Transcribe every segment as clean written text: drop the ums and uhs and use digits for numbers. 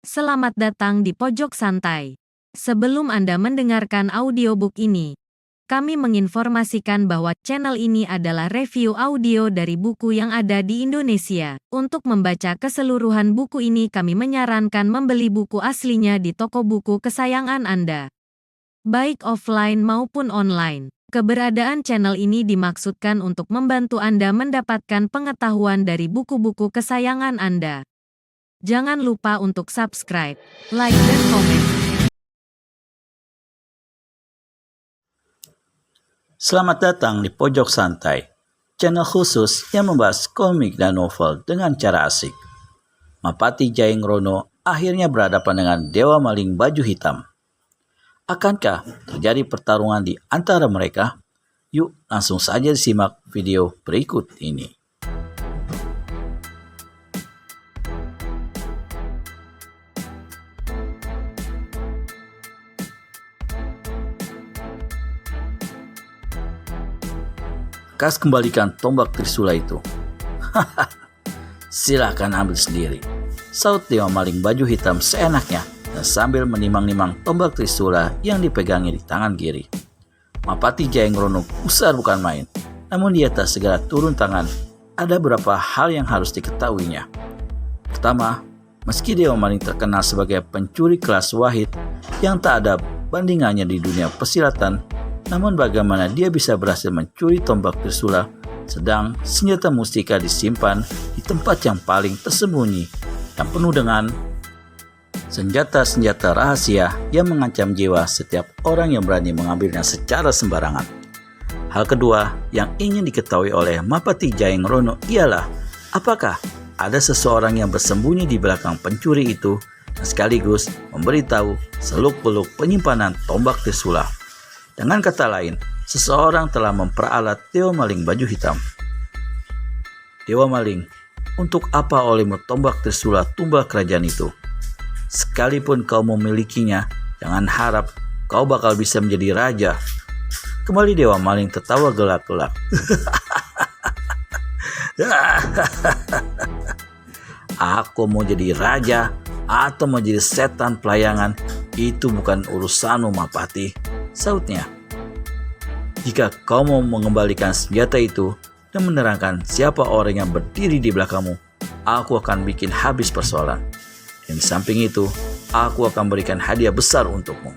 Selamat datang di Pojok Santai. Sebelum Anda mendengarkan audiobook ini, kami menginformasikan bahwa channel ini adalah review audio dari buku yang ada di Indonesia. Untuk membaca keseluruhan buku ini, kami menyarankan membeli buku aslinya di toko buku kesayangan Anda, baik offline maupun online. Keberadaan channel ini dimaksudkan untuk membantu Anda mendapatkan pengetahuan dari buku-buku kesayangan Anda. Jangan lupa untuk subscribe, like, dan komen. Selamat datang di Pojok Santai, channel khusus yang membahas komik dan novel dengan cara asik. Mapati Jaeng Rono akhirnya berhadapan dengan Dewa Maling Baju Hitam. Akankah terjadi pertarungan di antara mereka? Yuk langsung saja disimak video berikut ini. Kas kembalikan tombak Trisula itu. Silakan ambil sendiri, saut Dewa Maling Baju Hitam seenaknya dan sambil menimang-nimang tombak Trisula yang dipegangnya di tangan kiri. Mapati Jaeng Rono besar bukan main, namun dia tak segera turun tangan. Ada beberapa hal yang harus diketahuinya. Pertama, meski Dewa Maling terkenal sebagai pencuri kelas wahid yang tak ada bandingannya di dunia persilatan, namun bagaimana dia bisa berhasil mencuri tombak Trisula sedang senjata mustika disimpan di tempat yang paling tersembunyi dan penuh dengan senjata-senjata rahasia yang mengancam jiwa setiap orang yang berani mengambilnya secara sembarangan. Hal kedua yang ingin diketahui oleh Mapati Jaeng Rono ialah apakah ada seseorang yang bersembunyi di belakang pencuri itu dan sekaligus memberitahu seluk-beluk penyimpanan tombak Trisula. Dengan kata lain, seseorang telah memperalat Dewa Maling Baju Hitam. Dewa Maling, untuk apa olehmu tombak Trisula tumbal kerajaan itu? Sekalipun kau memilikinya, jangan harap kau bakal bisa menjadi raja. Kembali Dewa Maling tertawa gelak-gelak. Aku mau jadi raja atau mau jadi setan pelayangan, itu bukan urusanmu Mapati, sautnya. Jika kau mau mengembalikan senjata itu dan menerangkan siapa orang yang berdiri di belakangmu, aku akan bikin habis persoalan. Dan di samping itu, aku akan berikan hadiah besar untukmu.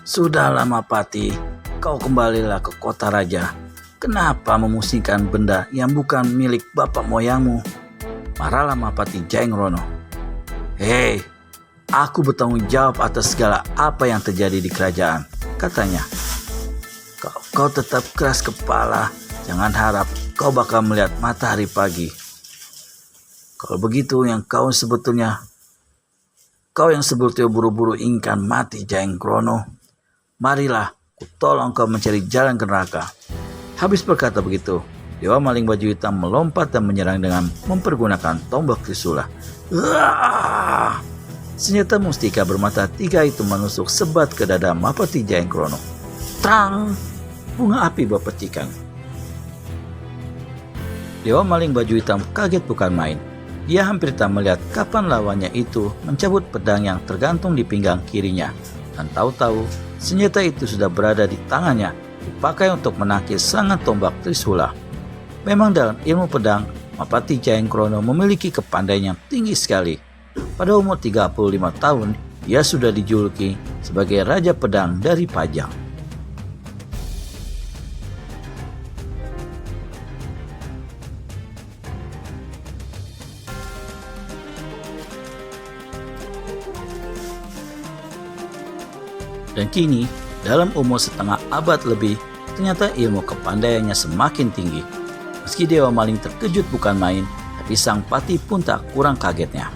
Sudahlah Mapati, kau kembalilah ke kota raja. Kenapa memusingkan benda yang bukan milik bapak moyangmu? Marahlah Mapati Jaeng Rono. Hei, aku bertanggung jawab atas segala apa yang terjadi di kerajaan, katanya. Kau tetap keras kepala, jangan harap kau bakal melihat matahari pagi. Kalau begitu yang sebetulnya buru-buru ingin mati Jaeng Rono. Marilah, ku tolong kau mencari jalan ke neraka. Habis berkata begitu, Dewa Maling Baju Hitam melompat dan menyerang dengan mempergunakan tombak Trisula. Senjata mustika bermata tiga itu menusuk sebat ke dada Mapati Jaeng Rono. Trang! Bunga api berpercikan. Dewa Maling Baju Hitam kaget bukan main. Dia hampir tak melihat kapan lawannya itu mencabut pedang yang tergantung di pinggang kirinya. Dan tahu-tahu senjata itu sudah berada di tangannya, dipakai untuk menangkis serangan tombak Trisula. Memang dalam ilmu pedang, Mapati Jaeng Rono memiliki kepandaian yang tinggi sekali. Pada umur 35 tahun, dia sudah dijuluki sebagai Raja Pedang dari Pajang. Dan kini, dalam umur setengah abad lebih, ternyata ilmu kepandaiannya semakin tinggi. Meski Dewa Maling terkejut bukan main, tapi sang pati pun tak kurang kagetnya.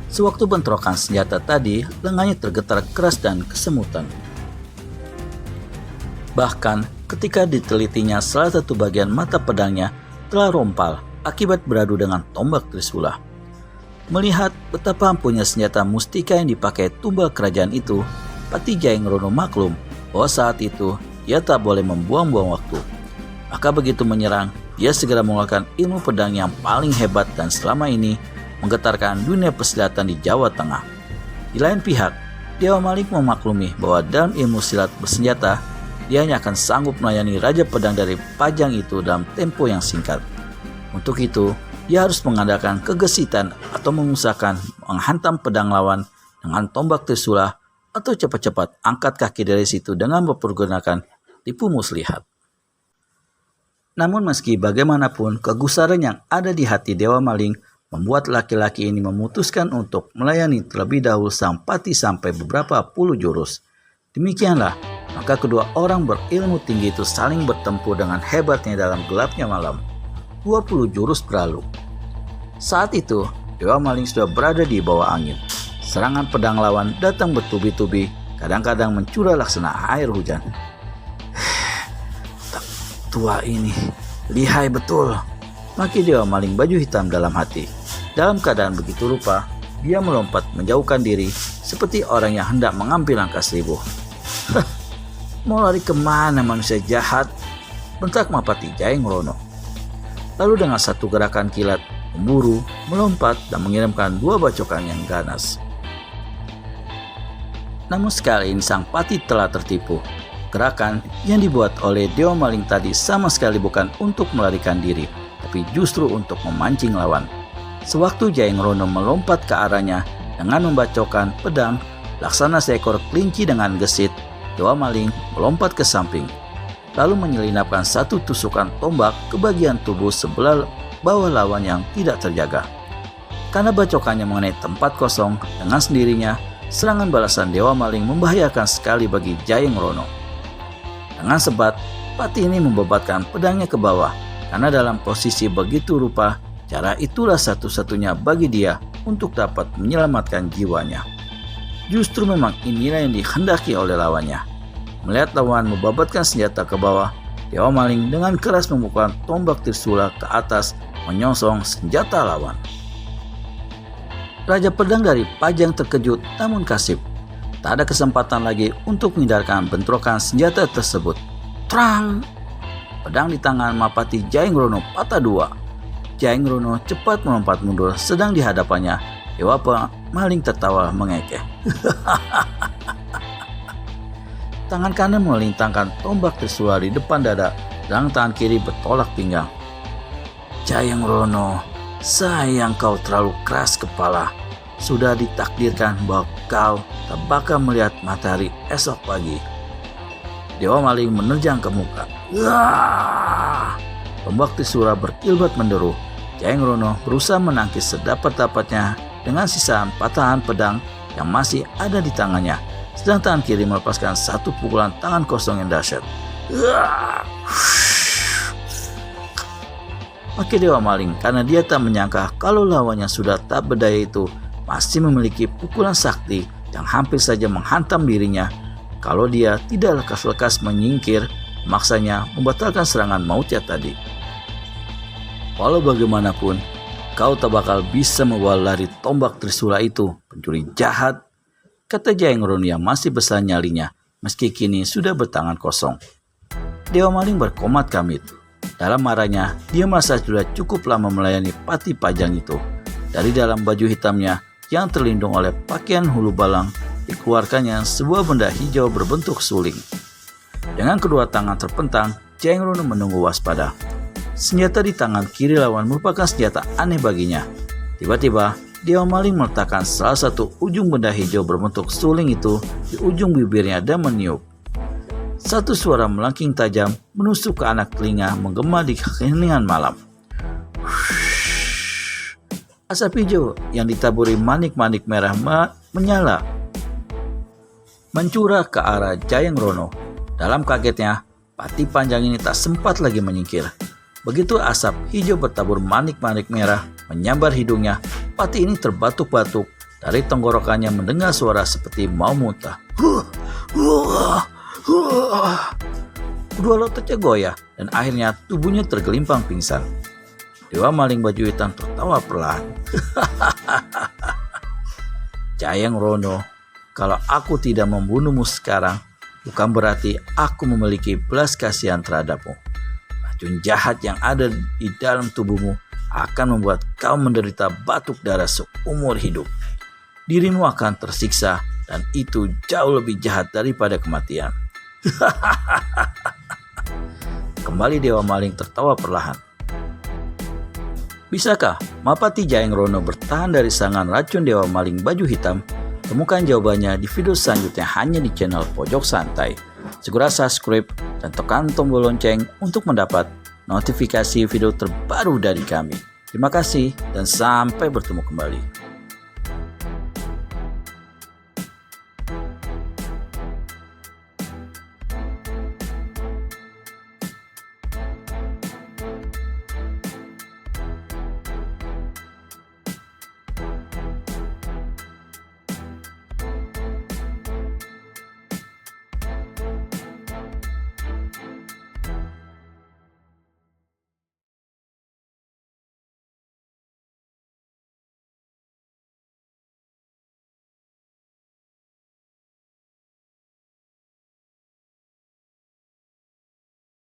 Sewaktu bentrokan senjata tadi, lengannya tergetar keras dan kesemutan. Bahkan, ketika ditelitinya salah satu bagian mata pedangnya telah rompal akibat beradu dengan tombak Trisula. Melihat betapa ampuhnya senjata mustika yang dipakai tumbal kerajaan itu, Pati Jaeng Rono maklum bahwa saat itu dia tak boleh membuang-buang waktu. Maka begitu menyerang, dia segera mengeluarkan ilmu pedang yang paling hebat dan selama ini menggetarkan dunia persilatan di Jawa Tengah. Di lain pihak, Dewa Maling memaklumi bahwa dalam ilmu silat bersenjata, dia hanya akan sanggup melayani Raja Pedang dari Pajang itu dalam tempo yang singkat. Untuk itu, dia harus mengandalkan kegesitan atau mengusahakan menghantam pedang lawan dengan tombak Trisula atau cepat-cepat angkat kaki dari situ dengan mempergunakan tipu muslihat. Namun meski bagaimanapun, kegusaran yang ada di hati Dewa Maling membuat laki-laki ini memutuskan untuk melayani terlebih dahulu sang pati sampai beberapa puluh jurus. Demikianlah, maka kedua orang berilmu tinggi itu saling bertempur dengan hebatnya dalam gelapnya malam. 20 jurus berlalu. Saat itu, Dewa Maling sudah berada di bawah angin. Serangan pedang lawan datang bertubi-tubi, kadang-kadang mencurah laksana air hujan. Tua ini, lihai betul, maki Dewa Maling baju hitam dalam hati. Dalam keadaan begitu rupa, dia melompat menjauhkan diri seperti orang yang hendak mengambil langkah 1000. Mau lari kemana manusia jahat? Bentak Mapati Jayeng Rono. Lalu dengan satu gerakan kilat, memburu, melompat, dan mengirimkan 2 bacokan yang ganas. Namun sekali ini sang pati telah tertipu. Gerakan yang dibuat oleh Dewa Maling tadi sama sekali bukan untuk melarikan diri, tapi justru untuk memancing lawan. Sewaktu Jayeng Rono melompat ke arahnya dengan membacokkan pedang, laksana seekor kelinci dengan gesit, Dewa Maling melompat ke samping, lalu menyelinapkan satu tusukan tombak ke bagian tubuh sebelah bawah lawan yang tidak terjaga. Karena bacokannya mengenai tempat kosong, dengan sendirinya serangan balasan Dewa Maling membahayakan sekali bagi Jayeng Rono. Dengan sebat, pati ini membebatkan pedangnya ke bawah, karena dalam posisi begitu rupa, cara itulah satu-satunya bagi dia untuk dapat menyelamatkan jiwanya. Justru memang inilah yang dikehendaki oleh lawannya. Melihat lawan membabatkan senjata ke bawah, Dewa Maling dengan keras memukulkan tombak Trisula ke atas, menyongsong senjata lawan. Raja Pedang dari Pajang terkejut namun kasip. Tak ada kesempatan lagi untuk menghindarkan bentrokan senjata tersebut. Trang! Pedang di tangan Mapati Jayeng Rono patah 2. Jayeng Rono cepat melompat mundur, sedang di hadapannya Dewa Maling tertawa mengekeh. Tangan kanan melintangkan tombak Trisula di depan dada, dan tangan kiri bertolak pinggang. Jayeng Rono, sayang kau terlalu keras kepala. Sudah ditakdirkan bahwa kau tak bakal melihat matahari esok pagi. Dewa Maling menerjang ke muka. Tombak Trisula berkilbat menderu. Jayeng Rono berusaha menangkis sedapat-dapatnya dengan sisaan patahan pedang yang masih ada di tangannya, sedang tangan kiri melepaskan satu pukulan tangan kosong yang dahsyat. Maki Dewa Maling karena dia tak menyangka kalau lawannya sudah tak berdaya itu masih memiliki pukulan sakti yang hampir saja menghantam dirinya. Kalau dia tidak lekas-lekas menyingkir, maksanya membatalkan serangan mautnya tadi. Walau bagaimanapun, kau tak bakal bisa membawa lari tombak Trisula itu, pencuri jahat, kata Jayeng Rono yang masih besar nyalinya, meski kini sudah bertangan kosong. Dewa Maling berkomat kamit. Dalam marahnya, dia merasa sudah cukup lama melayani Pati Pajang itu. Dari dalam baju hitamnya yang terlindung oleh pakaian hulu balang, dikeluarkannya sebuah benda hijau berbentuk suling. Dengan kedua tangan terpentang, Jayeng Rono menunggu waspada. Senjata di tangan kiri lawan merupakan senjata aneh baginya. Tiba-tiba, Dewa Maling meletakkan salah satu ujung benda hijau berbentuk suling itu di ujung bibirnya dan meniup. Satu suara melengking tajam menusuk ke anak telinga menggema di keheningan malam. Asap hijau yang ditaburi manik-manik merah menyala, mencurah ke arah Jayeng Rono. Dalam kagetnya, Pati Panjang ini tak sempat lagi menyingkir. Begitu asap hijau bertabur manik-manik merah menyambar hidungnya, Pati ini terbatuk-batuk. Dari tenggorokannya mendengar suara seperti mau muntah. Kedua lututnya goyah dan akhirnya tubuhnya tergelimpang pingsan. Dewa Maling baju hitam tertawa perlahan. Jayeng Rono, kalau aku tidak membunuhmu sekarang, bukan berarti aku memiliki belas kasihan terhadapmu. Racun jahat yang ada di dalam tubuhmu akan membuat kau menderita batuk darah seumur hidup. Dirimu akan tersiksa dan itu jauh lebih jahat daripada kematian. Kembali Dewa Maling tertawa perlahan. Bisakah Mapati Jayeng Rono bertahan dari serangan racun Dewa Maling baju hitam? Temukan jawabannya di video selanjutnya hanya di channel Pojok Santai. Segera subscribe dan tekan tombol lonceng untuk mendapat notifikasi video terbaru dari kami. Terima kasih dan sampai bertemu kembali.